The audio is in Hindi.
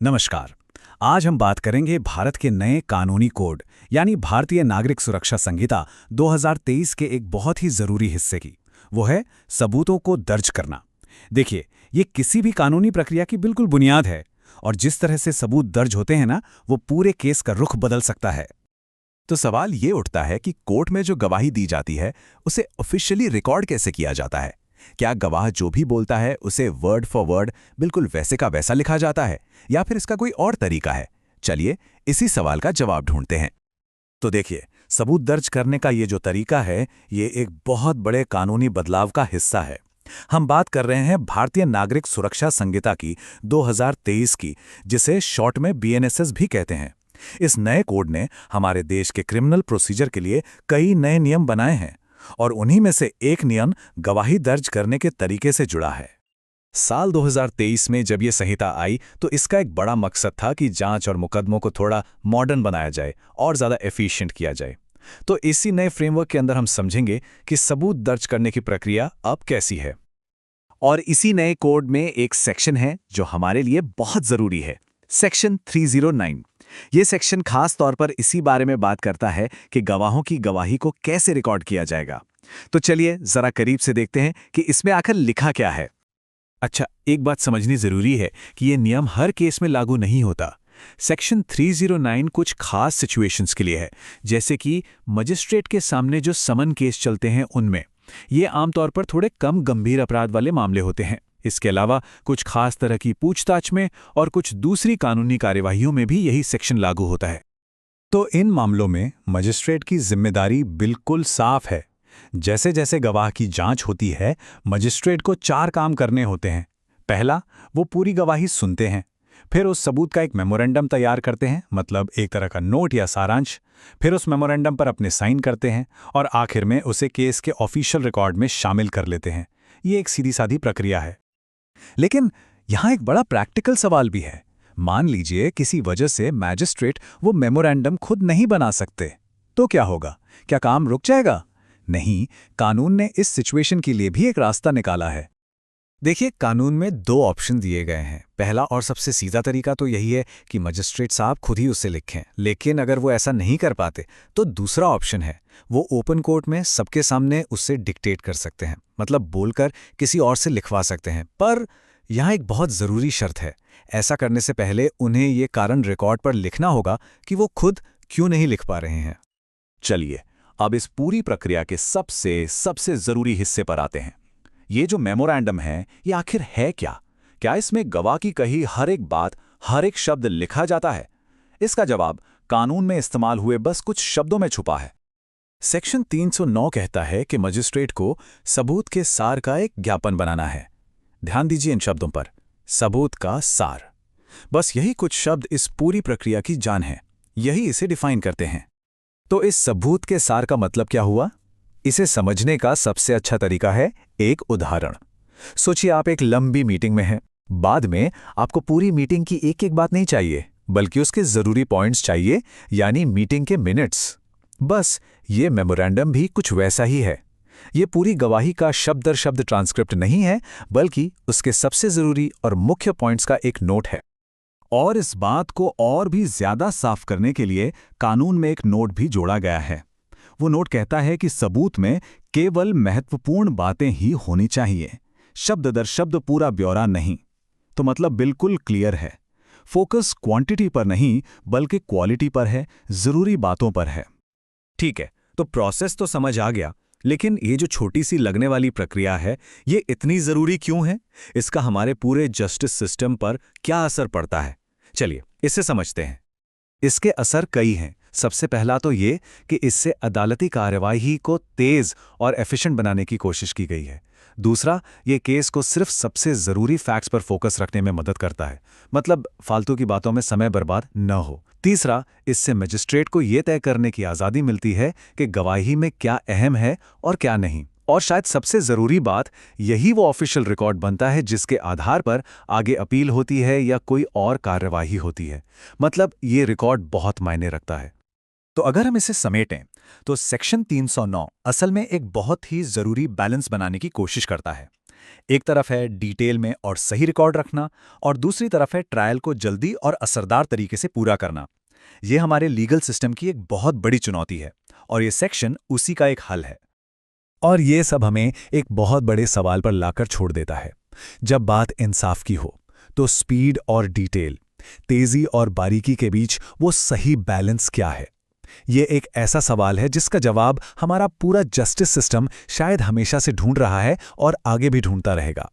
नमस्कार। आज हम बात करेंगे भारत के नए कानूनी कोड यानी भारतीय नागरिक सुरक्षा संहिता 2023 के एक बहुत ही जरूरी हिस्से की। वो है सबूतों को दर्ज करना। देखिए, ये किसी भी कानूनी प्रक्रिया की बिल्कुल बुनियाद है और जिस तरह से सबूत दर्ज होते हैं ना, वो पूरे केस का रुख बदल सकता है। तो सवाल ये उठता है कि कोर्ट में जो गवाही दी जाती है उसे ऑफिशियली रिकॉर्ड कैसे किया जाता है। क्या गवाह जो भी बोलता है उसे वर्ड फॉर वर्ड बिल्कुल वैसे का वैसा लिखा जाता है या फिर इसका कोई और तरीका है? चलिए इसी सवाल का जवाब ढूंढते हैं। तो देखिए, सबूत दर्ज करने का ये जो तरीका है, ये एक बहुत बड़े कानूनी बदलाव का हिस्सा है। हम बात कर रहे हैं भारतीय नागरिक सुरक्षा संहिता की 2023 की, जिसे शॉर्ट में बीएनएसएस भी कहते हैं। इस नए कोड ने हमारे देश के क्रिमिनल प्रोसीजर के लिए कई नए नियम बनाए हैं और उन्हीं में से एक नियम गवाही दर्ज करने के तरीके से जुड़ा है। साल 2023 में जब ये संहिता आई तो इसका एक बड़ा मकसद था कि जांच और मुकदमों को थोड़ा मॉडर्न बनाया जाए और ज़्यादा एफिशिएंट किया जाए। तो इसी नए फ्रेमवर्क के अंदर हम समझेंगे कि सबूत दर्ज करने की प्रक्रिया अब कैसी है। और इसी नए कोड में एक सेक्शन है जो हमारे लिए बहुत ज़रूरी है, सेक्शन 309। ये सेक्शन खास तौर पर इसी बारे में बात करता है कि गवाहों की गवाही को कैसे रिकॉर्ड किया जाएगा। तो चलिए जरा करीब से देखते हैं कि इसमें आखिर लिखा क्या है। अच्छा, एक बात समझनी जरूरी है कि ये नियम हर केस में लागू नहीं होता। सेक्शन 309 कुछ खास सिचुएशंस के लिए है, जैसे कि मजिस्ट्रेट के सामने जो समन केस चलते हैं उनमें। ये आमतौर पर थोड़े कम गंभीर अपराध वाले मामले होते हैं। इसके अलावा कुछ खास तरह की पूछताछ में और कुछ दूसरी कानूनी कार्यवाहियों में भी यही सेक्शन लागू होता है। तो इन मामलों में मजिस्ट्रेट की जिम्मेदारी बिल्कुल साफ है। जैसे जैसे गवाह की जांच होती है, मजिस्ट्रेट को 4 काम करने होते हैं। पहला, वो पूरी गवाही सुनते हैं। फिर उस सबूत का एक मेमोरेंडम तैयार करते हैं, मतलब एक तरह का नोट या सारांश। फिर उस मेमोरेंडम पर अपने साइन करते हैं और आखिर में उसे केस के ऑफिशियल रिकॉर्ड में शामिल कर लेते हैं। ये एक सीधी सादी प्रक्रिया है। लेकिन यहां एक बड़ा प्रैक्टिकल सवाल भी है। मान लीजिए किसी वजह से मैजिस्ट्रेट वो मेमोरेंडम खुद नहीं बना सकते, तो क्या होगा? क्या काम रुक जाएगा? नहीं, कानून ने इस सिचुएशन के लिए भी एक रास्ता निकाला है। देखिए, कानून में 2 ऑप्शन दिए गए हैं। पहला और सबसे सीधा तरीका तो यही है कि मजिस्ट्रेट साहब खुद ही उसे लिखें। लेकिन अगर वो ऐसा नहीं कर पाते तो दूसरा ऑप्शन है, वो ओपन कोर्ट में सबके सामने उससे डिक्टेट कर सकते हैं, मतलब बोलकर किसी और से लिखवा सकते हैं। पर यहाँ एक बहुत ज़रूरी शर्त है। ऐसा करने से पहले उन्हें ये कारण रिकॉर्ड पर लिखना होगा कि वो खुद क्यों नहीं लिख पा रहे हैं। चलिए अब इस पूरी प्रक्रिया के सबसे जरूरी हिस्से पर आते हैं। ये जो मेमोरेंडम है, ये आखिर है क्या? क्या इसमें गवाह की कही हर एक बात, हर एक शब्द लिखा जाता है? इसका जवाब कानून में इस्तेमाल हुए बस कुछ शब्दों में छुपा है। सेक्शन 309 कहता है कि मजिस्ट्रेट को सबूत के सार का एक ज्ञापन बनाना है। ध्यान दीजिए इन शब्दों पर, सबूत का सार। बस यही कुछ शब्द इस पूरी प्रक्रिया की जान है, यही इसे डिफाइन करते हैं। तो इस सबूत के सार का मतलब क्या हुआ? इसे समझने का सबसे अच्छा तरीका है एक उदाहरण। सोचिए आप एक लंबी मीटिंग में हैं। बाद में आपको पूरी मीटिंग की एक एक बात नहीं चाहिए, बल्कि उसके जरूरी पॉइंट्स चाहिए, यानी मीटिंग के मिनट्स। बस ये मेमोरेंडम भी कुछ वैसा ही है। ये पूरी गवाही का शब्द दर शब्द ट्रांसक्रिप्ट नहीं है, बल्कि उसके सबसे जरूरी और मुख्य पॉइंट्स का एक नोट है। और इस बात को और भी ज्यादा साफ करने के लिए कानून में एक नोट भी जोड़ा गया है। वो नोट कहता है कि सबूत में केवल महत्वपूर्ण बातें ही होनी चाहिए, शब्द दर शब्द पूरा ब्यौरा नहीं। तो मतलब बिल्कुल क्लियर है। फोकस क्वांटिटी पर नहीं, बल्कि क्वालिटी पर है, जरूरी बातों पर है। ठीक है, तो प्रोसेस तो समझ आ गया, लेकिन ये जो छोटी सी लगने वाली प्रक्रिया है, ये इतनी जरूरी क्यों है? इसका हमारे पूरे जस्टिस सिस्टम पर क्या असर पड़ता है? चलिए इसे समझते हैं। इसके असर कई हैं। सबसे पहला तो ये कि इससे अदालती कार्यवाही को तेज और एफिशिएंट बनाने की कोशिश की गई है। दूसरा, ये केस को सिर्फ सबसे जरूरी फैक्ट्स पर फोकस रखने में मदद करता है, मतलब फालतू की बातों में समय बर्बाद न हो। तीसरा, इससे मजिस्ट्रेट को ये तय करने की आज़ादी मिलती है कि गवाही में क्या अहम है और क्या नहीं। और शायद सबसे जरूरी बात, यही वो ऑफिशियल रिकॉर्ड बनता है जिसके आधार पर आगे अपील होती है या कोई और कार्यवाही होती है। मतलब ये रिकॉर्ड बहुत मायने रखता है। तो अगर हम इसे समेटें तो सेक्शन 309 असल में एक बहुत ही जरूरी बैलेंस बनाने की कोशिश करता है। एक तरफ है डिटेल में और सही रिकॉर्ड रखना, और दूसरी तरफ है ट्रायल को जल्दी और असरदार तरीके से पूरा करना। ये हमारे लीगल सिस्टम की एक बहुत बड़ी चुनौती है, और ये सेक्शन उसी का एक हल है। और ये सब हमें एक बहुत बड़े सवाल पर लाकर छोड़ देता है। जब बात इंसाफ की हो, तो स्पीड और डिटेल, तेजी और बारीकी के बीच वो सही बैलेंस क्या है? ये एक ऐसा सवाल है जिसका जवाब हमारा पूरा जस्टिस सिस्टम शायद हमेशा से ढूंढ रहा है और आगे भी ढूंढता रहेगा।